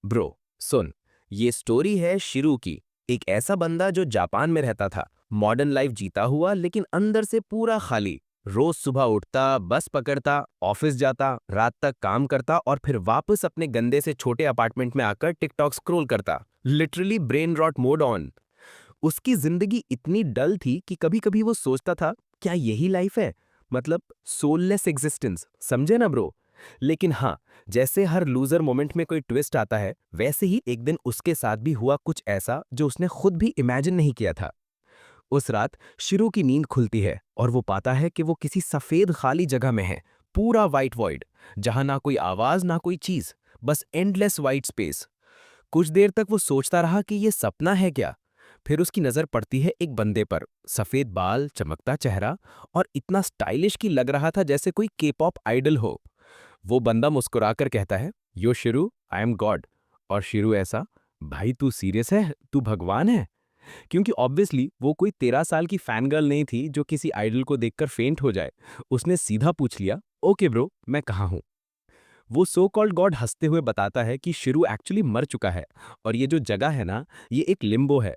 Bro, सुन। ये story है Shirou की। एक ऐसा बंदा जो जापान में रहता था, मॉडर्न लाइफ जीता हुआ लेकिन अंदर से पूरा खाली। रोज सुबह उठता, बस पकड़ता, ऑफिस जाता, रात तक काम करता और फिर वापस अपने गंदे से छोटे अपार्टमेंट में आकर टिकटॉक स्क्रॉल करता। Literally brain rot mode on. उसकी जिंदगी इतनी डल थी कि कभी-कभी वो सोचता था, क्या यही लाइफ है? मतलब सोललेस एग्जिस्टेंस, समझे ना ब्रो? लेकिन हाँ, जैसे हर लूजर मोमेंट में कोई ट्विस्ट आता है, वैसे ही एक दिन उसके साथ भी हुआ कुछ ऐसा जो उसने खुद भी इमेजिन नहीं किया था। उस रात शिरू की नींद खुलती है और वो पाता है कि वो किसी सफेद खाली जगह में है, पूरा वाइट वॉइड, जहां ना कोई आवाज ना कोई चीज, बस एंडलेस वाइट स्पेस। कुछ देर तक वो सोचता रहा कि ये सपना है क्या। फिर उसकी नजर पड़ती है एक बंदे पर, सफेद बाल, चमकता चेहरा और इतना स्टाइलिश कि लग रहा था जैसे कोई के पॉप आइडल हो। वो बंदा मुस्कुराकर कहता है, यो शिरू, आई एम गॉड। और शिरू ऐसा, भाई तू सीरियस है, तू भगवान है? क्योंकि ऑब्वियसली वो कोई 13 साल की फैन गर्ल नहीं थी जो किसी आइडल को देखकर फेंट हो जाए। उसने सीधा पूछ लिया, ओके ब्रो, मैं कहाँ हूँ? वो सो कॉल्ड गॉड हंसते हुए बताता है कि शिरू एक्चुअली मर चुका है और ये जो जगह है ना, ये एक लिम्बो है।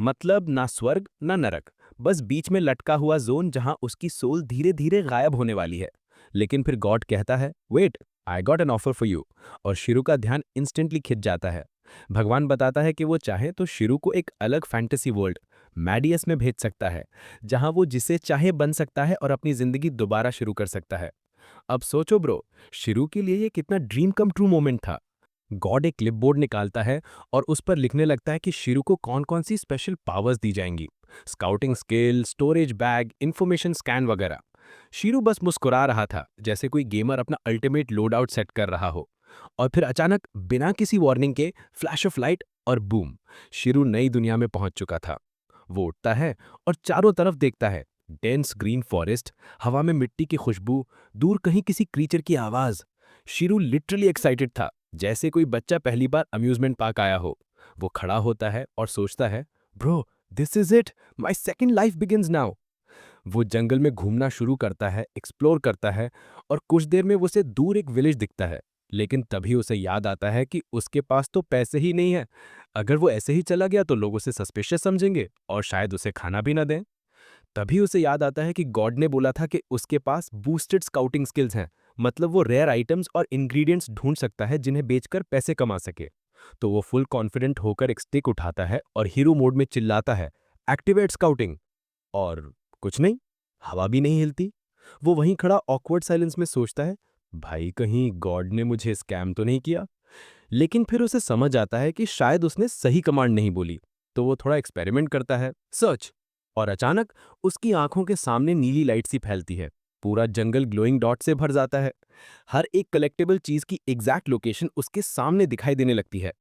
मतलब ना स्वर्ग ना नरक, बस बीच में लटका हुआ जोन जहां उसकी सोल धीरे धीरे गायब होने वाली है। लेकिन फिर गॉड कहता है, wait, I got an offer for you. और शिरू का ध्यान इंस्टेंटली खिंच जाता है। भगवान बताता है कि वो चाहे तो शिरू को एक अलग फैंटेसी वर्ल्ड, मैडियस में भेज सकता है, जहां वो जिसे चाहे बन सकता है और अपनी जिंदगी दोबारा शुरू कर सकता है। अब सोचो ब्रो, शिरू के लिए ये कितना ड्रीम कम ट्रू मोमेंट था। गॉड एक क्लिपबोर्ड निकालता है और उस पर लिखने लगता है कि शिरू को कौन कौन सी स्पेशल पावर्स दी जाएंगी, scouting skill, storage bag, information scan वगैरह। शिरू बस मुस्कुरा रहा था, जैसे कोई गेमर अपना अल्टीमेट लोड आउट सेट कर रहा हो। और फिर अचानक बिना किसी वार्निंग के फ्लैश ऑफ लाइट और बूम, शिरू नई दुनिया में पहुंच चुका था। वो उठता है और चारों तरफ देखता है। डेंस ग्रीन फॉरेस्ट, हवा में मिट्टी की खुशबू, दूर कहीं किसी क्रीचर की आवाज। शिरू लिटरली एक्साइटेड था, जैसे कोई बच्चा पहली बार अम्यूजमेंट पार्क आया हो। वो खड़ा होता है और सोचता है, bro, this is it, my second life begins now. वो जंगल में घूमना शुरू करता है, एक्सप्लोर करता है और कुछ देर में उसे दूर एक विलेज दिखता है। लेकिन तभी उसे याद आता है कि उसके पास तो पैसे ही नहीं है। अगर वो ऐसे ही चला गया तो लोग उसे सस्पिशियस समझेंगे और शायद उसे खाना भी ना दें। तभी उसे याद आता है कि गॉड ने बोला था कि उसके पास बूस्टेड स्काउटिंग स्किल्स हैं। मतलब वो रेयर आइटम्स और इंग्रेडिएंट्स ढूंढ सकता है जिन्हें बेचकर पैसे कमा सके। तो वो फुल कॉन्फिडेंट होकर एक स्टिक उठाता है और हीरो मोड में चिल्लाता है, एक्टिवेट स्काउटिंग। और कुछ नहीं, हवा भी नहीं हिलती। वो वहीं खड़ा ऑकवर्ड साइलेंस में सोचता है, भाई कहीं गॉड ने मुझे स्कैम तो नहीं किया। लेकिन फिर उसे समझ आता है कि शायद उसने सही कमांड नहीं बोली। तो वो थोड़ा एक्सपेरिमेंट करता है, सर्च। और अचानक उसकी आंखों के सामने नीली लाइट सी फैलती है। पूरा जंगल ग्लोइंग डॉट से भर जाता है। हर एक कलेक्टेबल चीज की एग्जैक्ट लोकेशन उसके सामने दिखाई देने लगती है।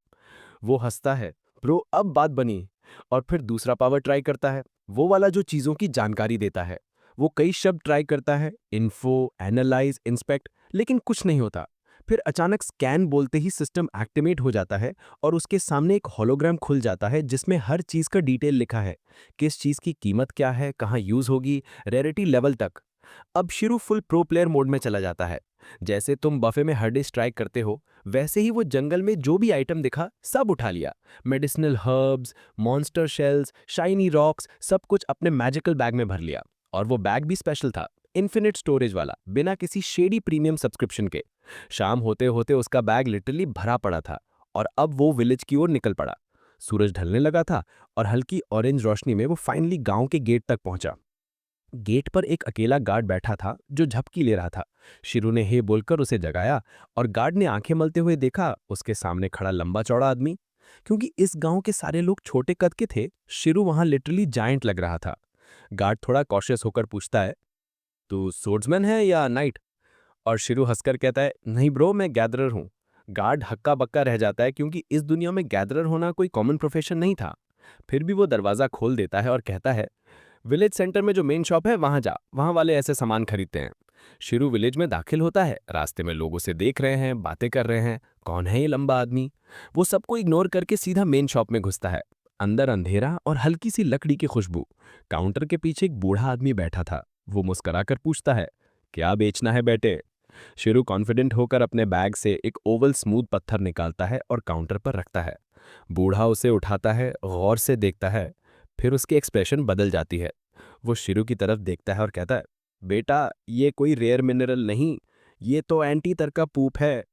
वो हंसता है, ब्रो अब बात बनी। और फिर दूसरा पावर ट्राई करता है, वो वाला जो चीजों की जानकारी देता है। वो कई शब्द ट्राई करता है, इन्फो, एनालाइज, इंस्पेक्ट, लेकिन कुछ नहीं होता। फिर अचानक स्कैन बोलते ही सिस्टम एक्टिवेट हो जाता है और उसके सामने एक होलोग्राम खुल जाता है जिसमें हर चीज का डिटेल लिखा है, किस चीज की कीमत क्या है, कहाँ यूज होगी, रेयरिटी लेवल तक। अब शुरू फुल प्रो प्लेयर मोड में चला जाता है। जैसे तुम बफे में हर डे स्ट्राइक करते हो, वैसे ही वो जंगल में जो भी आइटम दिखा सब उठा लिया। Medicinal herbs, monster shells, shiny rocks, सब कुछ अपने मैजिकल बैग में भर लिया। और वो बैग भी स्पेशल था, इन्फिनिट स्टोरेज वाला, बिना किसी शेडी प्रीमियम सब्सक्रिप्शन के। शाम होते होते उसका बैग लिटरली भरा पड़ा था। और अब वो विलेज की ओर निकल पड़ा। सूरज ढलने लगा था और हल्की ऑरेंज रोशनी में वो फाइनली गांव के गेट तक पहुंचा। गेट पर एक अकेला गार्ड बैठा था जो झपकी ले रहा था। शिरू ने हे बोलकर उसे जगाया और गार्ड ने आंखें मलते हुए देखा उसके सामने खड़ा लंबा चौड़ा आदमी। क्योंकि इस गांव के सारे लोग छोटे कद के थे, शिरू वहां लिटरली जायंट लग रहा था। गार्ड थोड़ा कॉशियस होकर पूछता है, तू स्वर्ड्समैन है या नाइट? और शिरू हंसकर कहता है, नहीं ब्रो, मैं गैदरर हूँ। गार्ड हक्का बक्का रह जाता है क्योंकि इस दुनिया में गैदरर होना कोई कॉमन प्रोफेशन नहीं था। फिर भी वो दरवाजा खोल देता है और कहता है, विलेज सेंटर में जो मेन शॉप है वहां जा, वहां वाले ऐसे सामान खरीदते हैं। शिरू विलेज में दाखिल होता है, रास्ते में लोग उसे देख रहे हैं, बातें कर रहे हैं, कौन है ये लंबा आदमी। वो सबको इग्नोर करके सीधा मेन शॉप में घुसता है। अंदर अंधेरा और हल्की सी लकड़ी की खुशबू। काउंटर के पीछे एक बूढ़ा आदमी बैठा था। वो मुस्कुराकर पूछता है, क्या बेचना है बेटे? शिरू कॉन्फिडेंट होकर अपने बैग से एक ओवल स्मूथ पत्थर निकालता है और काउंटर पर रखता है। बूढ़ा उसे उठाता है, गौर से देखता है, फिर उसकी एक्सप्रेशन बदल जाती है। वो शिरू की तरफ देखता है और कहता है, बेटा ये कोई रेयर मिनरल नहीं, ये तो एंटी तर का पूप है।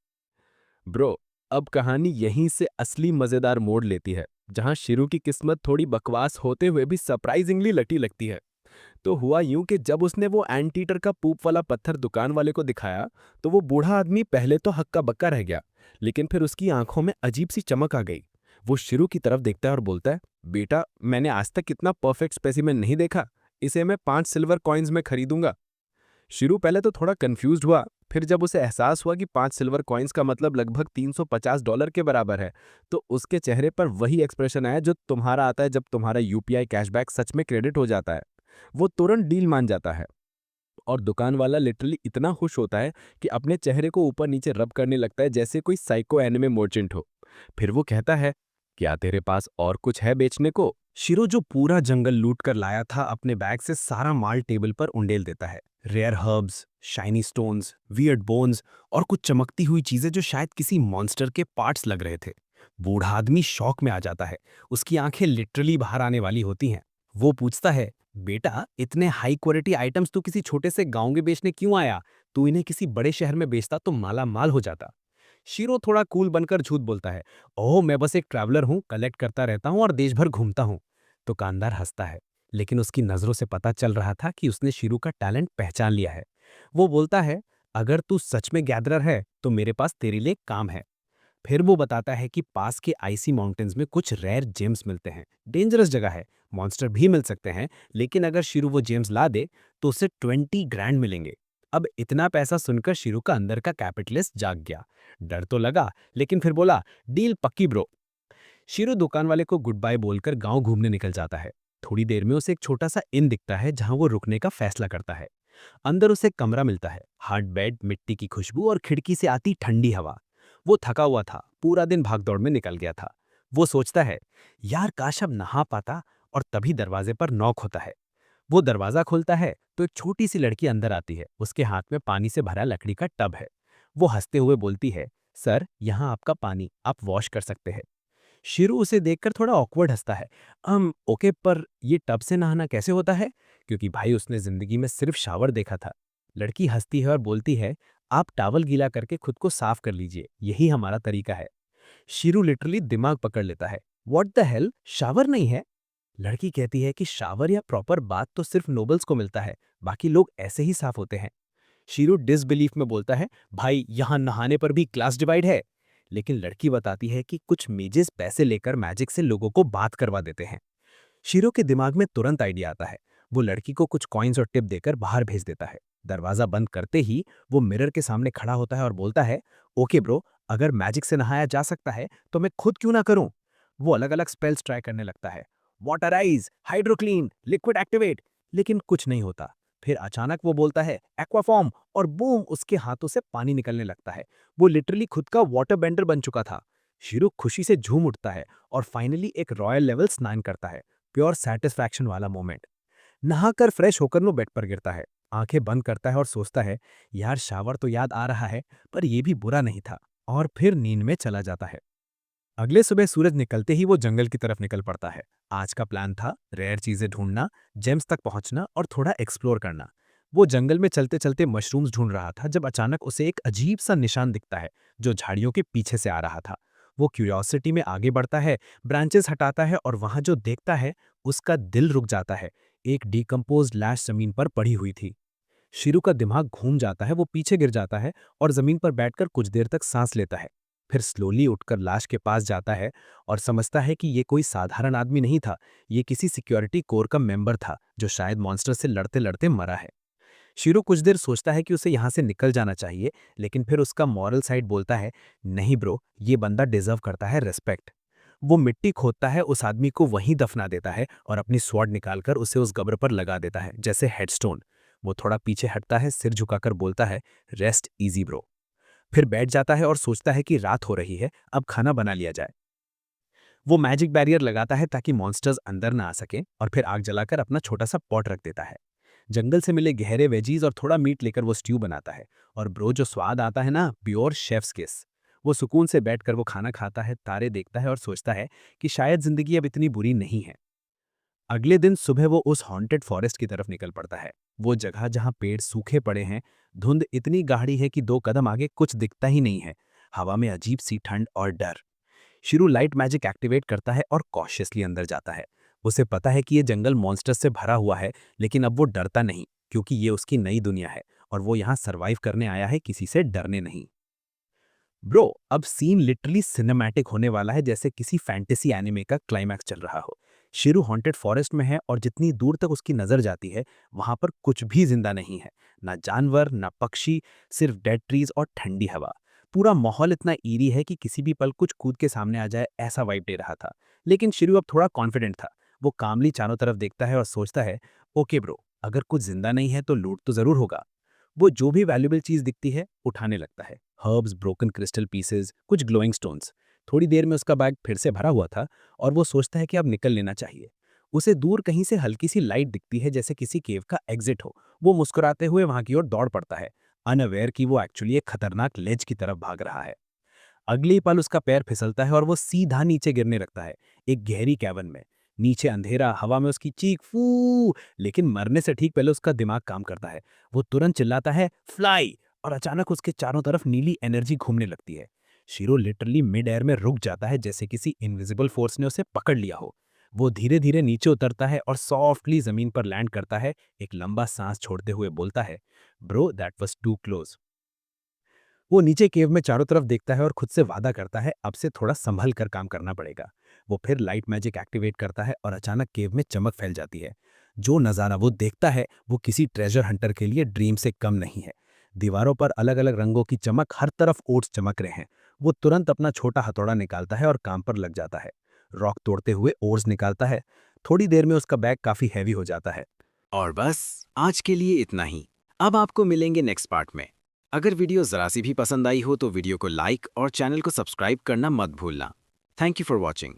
ब्रो, अब कहानी यहीं से असली मजेदार मोड़ लेती है, जहां शिरू की किस्मत थोड़ी बकवास होते हुए भी सरप्राइजिंगली लटी लगती है। तो हुआ यूं कि जब उसने वो एंटीटर का पूप वाला पत्थर दुकान वाले को दिखाया, तो वो बूढ़ा आदमी पहले तो हक्का बक्का रह गया, लेकिन फिर उसकी आंखों में अजीब सी चमक आ गई। वो शिरू की तरफ देखता है और बोलता है, बेटा मैंने आज तक इतना परफेक्ट स्पेसिमेन नहीं देखा, इसे मैं 5 सिल्वर कॉइन्स में खरीदूंगा। शिरू पहले तो थोड़ा कंफ्यूज्ड हुआ, फिर जब उसे एहसास हुआ कि 5 सिल्वर कॉइन्स का मतलब लगभग $350 के बराबर है, तो उसके चेहरे पर वही एक्सप्रेशन आया जो तुम्हारा आता है जब तुम्हारा यूपीआई कैशबैक सच में क्रेडिट हो जाता है। वो तुरंत डील मान जाता है और दुकान वाला लिटरली इतना खुश होता है कि अपने चेहरे को ऊपर नीचे रब करने लगता है जैसे कोई साइको एनिमे मर्चेंट हो। फिर वो कहता है, क्या तेरे पास और कुछ है बेचने को? शिरो जो पूरा जंगल लूट कर लाया था अपने बैग से सारा माल टेबल पर उंडेल देता है। Rare herbs, shiny stones, weird bones और कुछ चमकती हुई चीजें जो शायद किसी मॉन्स्टर के पार्ट्स लग रहे थे। बूढ़ा आदमी शौक में आ जाता है, उसकी आंखें लिटरली बाहर आने वाली होती हैं। वो पूछता है, बेटा इतने हाई क्वालिटी आइटम्स तू किसी छोटे से गांव में बेचने क्यों आया? तू इन्हें किसी बड़े शहर में बेचता तो माला माल हो जाता। शीरो थोड़ा कूल बनकर झूठ बोलता है, ओह मैं बस एक ट्रैवलर हूँ, कलेक्ट करता रहता हूँ और देश भर घूमता हूँ। दुकानदार हंसता है, लेकिन उसकी नजरों से पता चल रहा था कि उसने शीरू का टैलेंट पहचान लिया है। वो बोलता है, अगर तू सच में गैदरर है तो मेरे पास तेरे लिए काम है। फिर वो बताता है कि पास के आइसी माउंटेन्स में कुछ रेयर जेम्स मिलते हैं। डेंजरस जगह है, मॉन्स्टर भी मिल सकते हैं, लेकिन अगर शिरू वो जेम्स ला दे तो उसे 20 ग्रैंड मिलेंगे। अब इतना पैसा सुनकर शिरू का अंदर का कैपिटलिस्ट जाग गया। डर तो लगा, लेकिन फिर बोला, डील पक्की ब्रो। शिरू दुकान वाले को गुड बाय बोलकर गांव घूमने निकल जाता है। थोड़ी देर में उसे एक छोटा सा इन दिखता है जहां वो रुकने का फैसला करता है। अंदर उसे कमरा मिलता है, हार्ड बेड, मिट्टी की खुशबू और खिड़की से आती ठंडी हवा। वो थका हुआ था, पूरा दिन भागदौड़ में निकल गया था। वो सोचता है, यार काश अब नहा पाता। और तभी दरवाजे पर नॉक होता है। वो दरवाजा खोलता है तो एक छोटी सी लड़की अंदर आती है, उसके हाथ में पानी से भरा लकड़ी का टब है। वो हंसते हुए बोलती है, सर यहाँ आपका पानी, आप वॉश कर सकते हैं। शिरू उसे देखकर थोड़ा ऑकवर्ड हंसता है। ओके, पर ये टब से नहाना कैसे होता है? क्योंकि भाई उसने जिंदगी में सिर्फ शावर देखा था। लड़की हंसती है और बोलती है, आप टावल गीला करके खुद को साफ कर लीजिए, यही हमारा तरीका है। शिरू लिटरली दिमाग पकड़ लेता है। व्हाट द हेल, शावर नहीं है? लड़की कहती है कि शावर या प्रॉपर बात तो सिर्फ नोबल्स को मिलता है, बाकी लोग ऐसे ही साफ होते हैं। शीरू डिसबिलीफ में बोलता है, भाई यहाँ नहाने पर भी क्लास डिवाइड है। लेकिन लड़की बताती है कि कुछ मेजेस पैसे लेकर मैजिक से लोगों को बात करवा देते हैं। शीरो के दिमाग में तुरंत आइडिया आता है। वो लड़की को कुछ कॉइन्स और टिप देकर बाहर भेज देता है। दरवाजा बंद करते ही वो मिरर के सामने खड़ा होता है और बोलता है, ओके ब्रो, अगर मैजिक से नहाया जा सकता है तो मैं खुद क्यों ना करूं। वो अलग अलग स्पेल्स ट्राई करने लगता है, वाटर आइज, हाइड्रोक्लीन, लिक्विड एक्टिवेट, लेकिन कुछ नहीं होता। फिर अचानक वो बोलता है एक्वाफॉर्म, और बूम, उसके हाथों से पानी निकलने लगता है। वो लिटरली खुद का वाटर बेंडर बन चुका था। शिरू खुशी से झूम उठता है और फाइनली एक रॉयल लेवल स्नान करता है। प्योर सैटिस्फैक्शन वाला मोमेंट। नहाकर फ्रेश होकर वो बेड पर गिरता है, आंखें बंद करता है और सोचता है, यार शावर तो याद आ रहा है, पर यह भी बुरा नहीं था। और फिर नींद में चला जाता है। अगले सुबह सूरज निकलते ही वो जंगल की तरफ निकल पड़ता है। आज का प्लान था रेयर चीजें ढूंढना, जेम्स तक पहुंचना और थोड़ा एक्सप्लोर करना। वो जंगल में चलते चलते मशरूम्स ढूंढ रहा था जब अचानक उसे एक अजीब सा निशान दिखता है जो झाड़ियों के पीछे से आ रहा था। वो क्यूरियोसिटी में आगे बढ़ता है, ब्रांचेस हटाता है और वहां जो देखता है, उसका दिल रुक जाता है। एक डिकम्पोज्ड लैश जमीन पर पड़ी हुई थी। शिरू का दिमाग घूम जाता है, वो पीछे गिर जाता है और जमीन पर बैठकर कुछ देर तक सांस लेता है। फिर स्लोली उठकर लाश के पास जाता है और समझता है कि ये कोई साधारण आदमी नहीं था, ये किसी सिक्योरिटी कोर का मेंबर था जो शायद मॉन्स्टर से लड़ते लड़ते मरा है। शिरू कुछ देर सोचता है कि उसे यहाँ से निकल जाना चाहिए, लेकिन फिर उसका मॉरल साइड बोलता है, नहीं ब्रो, ये बंदा डिजर्व करता है रिस्पेक्ट। वो मिट्टी खोदता है, उस आदमी को वहीं दफना देता है और अपनी स्वॉर्ड निकालकर उसे उस कब्र पर लगा देता है जैसे हेडस्टोन। वो थोड़ा पीछे हटता है, सिर झुकाकर बोलता है, रेस्ट इजी ब्रो। फिर बैठ जाता है और सोचता है कि रात हो रही है, अब खाना बना लिया जाए। वो मैजिक बैरियर लगाता है ताकि मॉन्स्टर्स अंदर ना आ सकें और फिर आग जलाकर अपना छोटा सा पॉट रख देता है। जंगल से मिले गहरे वेजीज और थोड़ा मीट लेकर वो स्ट्यू बनाता है। और ब्रो जो स्वाद आता है ना, प्योर शेफ्स किस। वो सुकून से बैठकर वो खाना खाता है, तारे देखता है और सोचता है कि शायद जिंदगी अब इतनी बुरी नहीं है। अगले दिन सुबह वो उस हॉन्टेड फॉरेस्ट की तरफ निकल पड़ता है। वो जगह जहाँ पेड़ सूखे पड़े हैं, धुंध इतनी गाढ़ी है कि 2 कदम आगे कुछ दिखता ही नहीं है। हवा में अजीब सी ठंड और डर। शिरू लाइट मैजिक एक्टिवेट करता है और कॉशियसली अंदर जाता है। उसे पता है कि ये जंगल मॉन्स्टर्स से भरा हुआ है, लेकिन अब वो डरता नहीं, क्योंकि ये उसकी नई दुनिया है और वो यहाँ सरवाइव करने आया है, किसी से डरने नहीं। ब्रो, अब सीन लिटरली सिनेमैटिक होने वाला है, जैसे किसी फैंटेसी एनिमे का क्लाइमैक्स चल रहा हो। शिरू हॉन्टेड फॉरेस्ट में है और जितनी दूर तक उसकी नजर जाती है, वहां पर कुछ भी जिंदा नहीं है। ना जानवर, ना पक्षी, सिर्फ डेड ट्रीज और ठंडी हवा। पूरा माहौल इतना ईरी है कि किसी भी पल कुछ कूद के सामने आ जाए, ऐसा वाइब दे रहा था। लेकिन शिरू अब थोड़ा कॉन्फिडेंट था। वो कामली चारों तरफ देखता है और सोचता है, ओके ब्रो, अगर कुछ जिंदा नहीं है तो लूट तो जरूर होगा। वो जो भी वैल्यूएबल चीज दिखती है उठाने लगता है। हर्ब्स, ब्रोकन क्रिस्टल पीसेस, कुछ ग्लोइंग स्टोन्स। थोड़ी देर में उसका बैग फिर से भरा हुआ था और वो सोचता है कि अब निकल लेना चाहिए। उसे दूर कहीं से हल्की सी लाइट दिखती है, जैसे किसी केव का एग्जिट हो। वो मुस्कुराते हुए वहां की ओर दौड़ पड़ता है, अनअवेयर कि वो एक्चुअली एक खतरनाक लेज की तरफ भाग रहा है। अगले ही पल उसका पैर फिसलता है और वो सीधा नीचे गिरने लगता है, एक गहरी कैवन में। नीचे अंधेरा, हवा में उसकी चीख फू। लेकिन मरने से ठीक पहले उसका दिमाग काम करता है। वो तुरंत चिल्लाता है, फ्लाई! और अचानक उसके चारों तरफ नीली एनर्जी घूमने लगती है। शीरो लिटरली मिड एयर में रुक जाता है, जैसे किसी इनविजिबल फोर्स ने उसे पकड़ लिया हो। वो धीरे धीरे नीचे उतरता है और सॉफ्टली जमीन पर लैंड करता है, एक लंबा सांस छोड़ते हुए बोलता है, bro that was too close. वो नीचे केव में चारों तरफ देखता है और खुद से वादा करता है, अब से थोड़ा संभल कर काम करना पड़ेगा। वो फिर लाइट मैजिक एक्टिवेट करता है और अचानक केव में चमक फैल जाती है। जो नज़ारा वो देखता है, वो किसी ट्रेजर हंटर के लिए ड्रीम से कम नहीं है। दीवारों पर अलग अलग रंगों की चमक, हर तरफ ओट्स चमक रहे हैं। वो तुरंत अपना छोटा हथौड़ा निकालता है और काम पर लग जाता है। रॉक तोड़ते हुए ओर्स निकालता है। थोड़ी देर में उसका बैग काफी हैवी हो जाता है। और बस आज के लिए इतना ही। अब आपको मिलेंगे नेक्स्ट पार्ट में। अगर वीडियो ज़रा सी भी पसंद आई हो तो वीडियो को लाइक और चैनल को सब्सक्राइब करना मत भूलना। Thank you for watching.